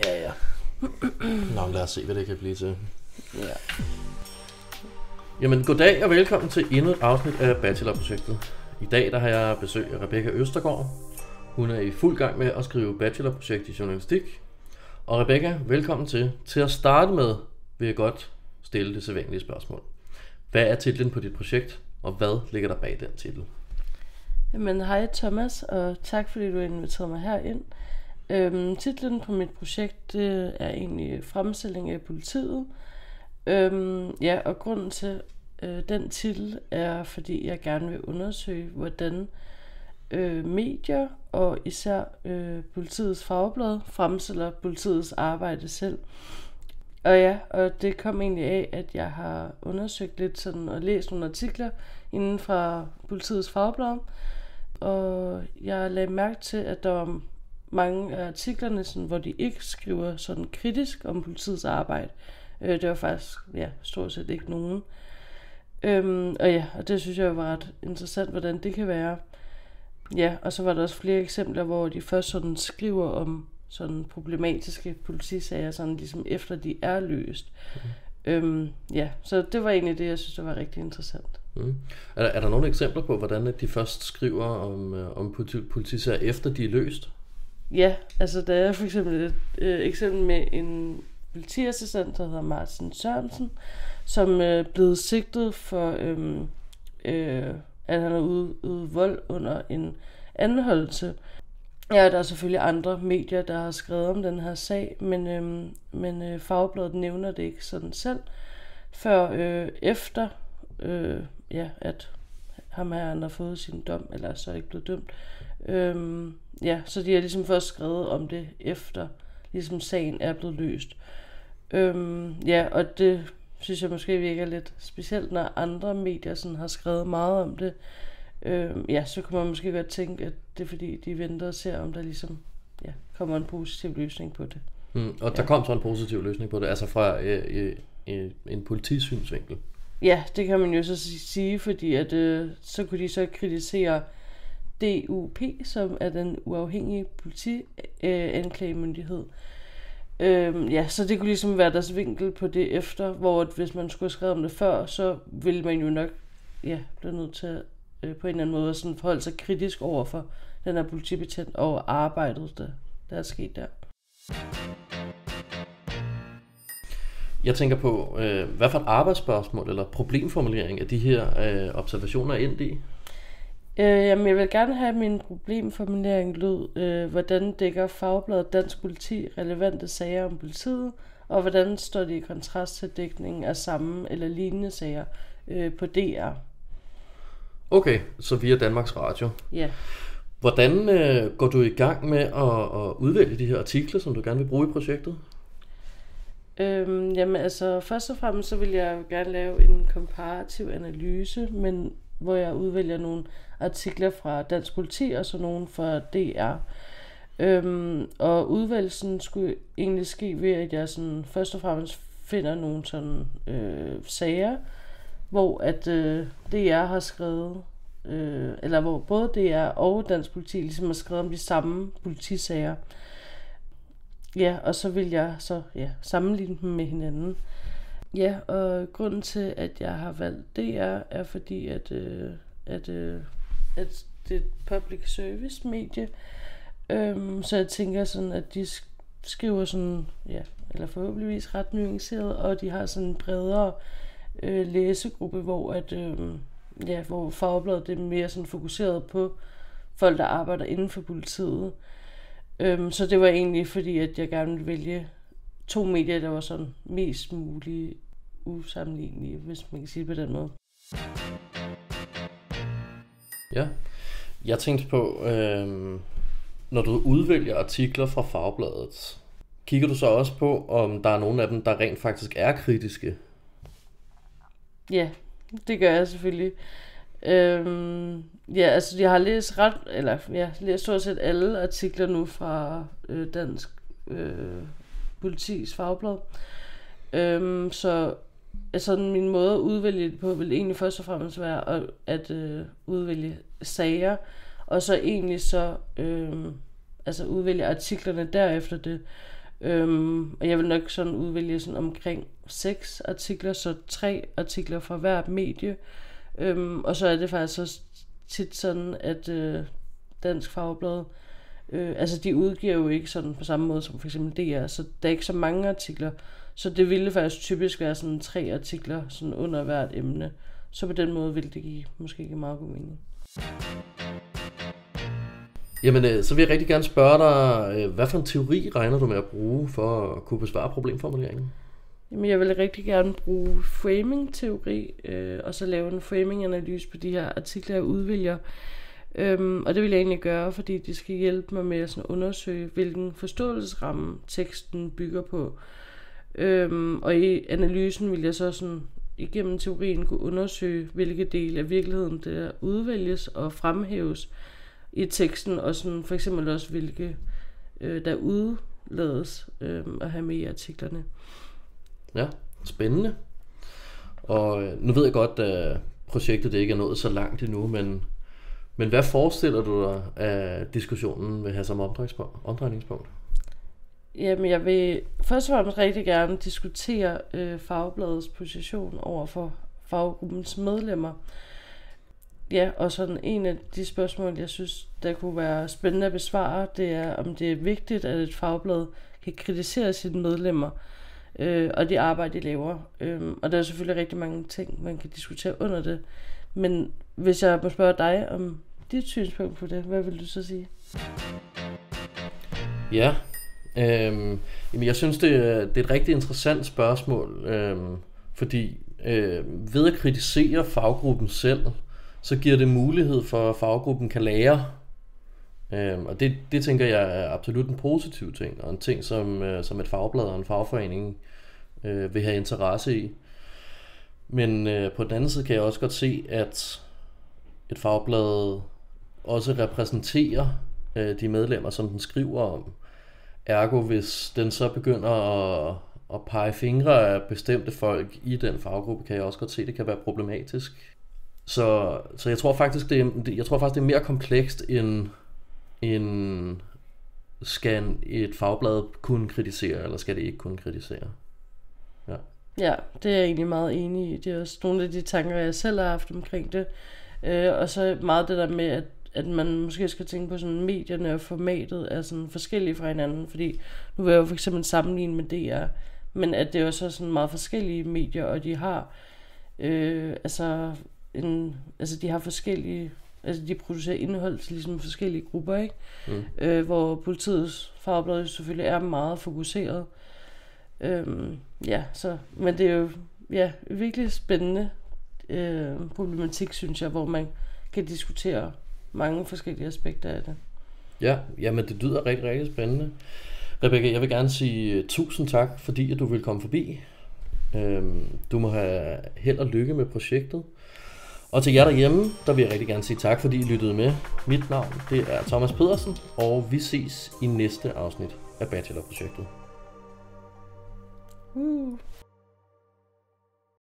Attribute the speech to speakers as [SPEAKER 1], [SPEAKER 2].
[SPEAKER 1] Ja. Nå, lad os se, hvad det kan blive til.
[SPEAKER 2] Ja.
[SPEAKER 1] Jamen, goddag og velkommen til endnu et afsnit af Bachelorprojektet. I dag der har jeg besøg af Rebecca Østergaard. Hun er i fuld gang med at skrive bachelorprojekt i journalistik. Og Rebecca, velkommen til. Til at starte med vil jeg godt stille det sædvanlige spørgsmål. Hvad er titlen på dit projekt, og hvad ligger der bag den titel?
[SPEAKER 2] Jamen, hej Thomas, og tak fordi du inviterede mig herind. Titlen på mit projekt, det er egentlig fremstilling af politiet. Og grunden til den titel er, fordi jeg gerne vil undersøge, hvordan medier og især politiets fagblad fremstiller politiets arbejde selv. Og det kom egentlig af, at jeg har undersøgt lidt sådan og læst nogle artikler inden fra politiets fagblad. Og jeg lagde mærke til, at der var mange af artiklerne, sådan, hvor de ikke skriver sådan kritisk om politiets arbejde. Det var faktisk stort set ikke nogen. Og det synes jeg var ret interessant, hvordan det kan være. Ja, og så var der også flere eksempler, hvor de først sådan skriver om sådan problematiske politisager, sådan ligesom efter de er løst. Så det var egentlig det, jeg synes, der var rigtig interessant.
[SPEAKER 1] Er der nogle eksempler på, hvordan de først skriver om politisager efter de er løst?
[SPEAKER 2] Ja, altså der er for eksempel et eksempel med en politiassistent, der hedder Martin Sørensen, som er blevet sigtet for, at han har udøvet vold under en anholdelse. Ja, der er selvfølgelig andre medier, der har skrevet om den her sag, men Fagbladet nævner det ikke sådan selv, før efter, at ham her han har fået sin dom, eller så er ikke blevet dømt. Så de har ligesom først skrevet om det efter, ligesom sagen er blevet løst. Og det synes jeg måske virker lidt specielt, når andre medier sådan har skrevet meget om det. Så kunne man måske godt tænke, at det er fordi, de venter og ser, om der ligesom kommer en positiv løsning på det.
[SPEAKER 1] Og der kom så en positiv løsning på det, altså fra en politisynsvinkel?
[SPEAKER 2] Ja, det kan man jo så sige, fordi at, så kunne de så kritisere DUP, som er den uafhængige politianklagemyndighed. Så det kunne ligesom være deres vinkel på det efter, hvor hvis man skulle have skrevet om det før, så ville man jo nok blive nødt til på en eller anden måde sådan forholde sig kritisk over for den her politibetjent og arbejdet, der er sket der.
[SPEAKER 1] Jeg tænker på, hvad for et arbejdsspørgsmål eller problemformulering af de her observationer er endt i?
[SPEAKER 2] Jeg vil gerne have min problemformulering lød, hvordan dækker Fagbladet Dansk Politi relevante sager om politiet, og hvordan står det i kontrast til dækningen af samme eller lignende sager på DR.
[SPEAKER 1] Okay, så via Danmarks Radio.
[SPEAKER 2] Ja.
[SPEAKER 1] Hvordan går du i gang med at udvælge de her artikler, som du gerne vil bruge i projektet?
[SPEAKER 2] Først og fremmest så vil jeg jo gerne lave en komparativ analyse, men hvor jeg udvælger nogle artikler fra Dansk Politi og så nogle fra DR. Og udvælgelsen skulle egentlig ske ved, at jeg sådan først og fremmest finder nogle sådan sager, hvor at DR har skrevet, eller hvor både DR og Dansk Politi ligesom har skrevet om de samme politisager. Ja, og så vil jeg så sammenligne dem med hinanden. Ja, og grunden til, at jeg har valgt DR, er fordi, at det er et public service medie. Så jeg tænker sådan, at de skriver sådan, eller forhåbentligvis ret nuanceret, og de har sådan en bredere læsegruppe, hvor Fagbladet det er mere sådan fokuseret på folk, der arbejder inden for politiet. Så det var egentlig fordi, at jeg gerne ville vælge 2 medier, der var sådan mest muligt usammenlignelige, hvis man kan sige det på den måde.
[SPEAKER 1] Ja, jeg tænkte på, når du udvælger artikler fra Fagbladet, kigger du så også på, om der er nogle af dem, der rent faktisk er kritiske?
[SPEAKER 2] Ja, det gør jeg selvfølgelig. Jeg har læst stort set alle artikler nu fra Dansk Politis Fagblad. Så sådan min måde at udvælge det på vil egentlig først og fremmest være at udvælge sager, og så egentlig så udvælge artiklerne derefter det. Og jeg vil nok sådan udvælge sådan omkring 6 artikler, så 3 artikler fra hver medie. Og så er det faktisk så tit sådan, at Dansk Fagblad, altså de udgiver jo ikke sådan på samme måde som for eksempel DR, så der er ikke så mange artikler. Så det ville faktisk typisk være sådan 3 artikler sådan under hvert emne. Så på den måde ville det måske give meget god mening.
[SPEAKER 1] Jamen, så vil jeg rigtig gerne spørge dig, hvad for en teori regner du med at bruge for at kunne besvare problemformuleringen?
[SPEAKER 2] Jamen, jeg vil rigtig gerne bruge framing-teori, og så lave en framing-analyse på de her artikler, jeg udvælger. Og det vil jeg egentlig gøre, fordi det skal hjælpe mig med at sådan undersøge, hvilken forståelsesramme teksten bygger på. Og i analysen vil jeg så sådan igennem teorien kunne undersøge, hvilke dele af virkeligheden der udvælges og fremhæves i teksten, og sådan for eksempel også hvilke der udlades at have med i artiklerne.
[SPEAKER 1] Ja, spændende. Og nu ved jeg godt, at projektet det ikke er nået så langt endnu, men hvad forestiller du dig af diskussionen vil have som omdrejningspunkt?
[SPEAKER 2] Jamen, jeg vil først og fremmest rigtig gerne diskutere fagbladets position over for faggruppens medlemmer. Ja, og sådan en af de spørgsmål, jeg synes, der kunne være spændende at besvare, det er, om det er vigtigt, at et fagblad kan kritisere sine medlemmer og det arbejde, de laver. Og der er selvfølgelig rigtig mange ting, man kan diskutere under det. Men hvis jeg må spørge dig om dit synspunkt på det, hvad vil du så sige?
[SPEAKER 1] Ja, jamen jeg synes, det er et rigtig interessant spørgsmål, fordi ved at kritisere faggruppen selv, så giver det mulighed for, at faggruppen kan lære. Og det tænker jeg er absolut en positiv ting, og en ting, som et fagblad og en fagforening vil have interesse i. Men på den anden side kan jeg også godt se, at et fagblad også repræsenterer de medlemmer, som den skriver om. Ergo, hvis den så begynder at pege fingre af bestemte folk i den faggruppe, kan jeg også godt se, at det kan være problematisk. Så jeg tror faktisk, det er mere komplekst end skal et fagblad kunne kritisere, eller skal det ikke kunne kritisere? Ja.
[SPEAKER 2] Ja, det er jeg egentlig meget enig i. Det er også nogle af de tanker, jeg selv har haft omkring det. Og så meget det der med, at man måske skal tænke på sådan medierne og formatet er sådan forskellige fra hinanden, fordi nu vil jeg jo for eksempel sammenligne med DR, men at det også er sådan meget forskellige medier, og de har de har forskellige, altså de producerer indhold til ligesom forskellige grupper, ikke? Hvor politiets fagblad selvfølgelig er meget fokuseret. Men det er jo virkelig spændende problematik, synes jeg, hvor man kan diskutere mange forskellige aspekter af det.
[SPEAKER 1] Ja, men det lyder rigtig, rigtig spændende. Rebecca, jeg vil gerne sige tusind tak, fordi at du vil komme forbi. Du må have held og lykke med projektet. Og til jer derhjemme, der vil jeg rigtig gerne sige tak, fordi I lyttede med. Mit navn, det er Thomas Pedersen, og vi ses i næste afsnit af Bachelorprojektet.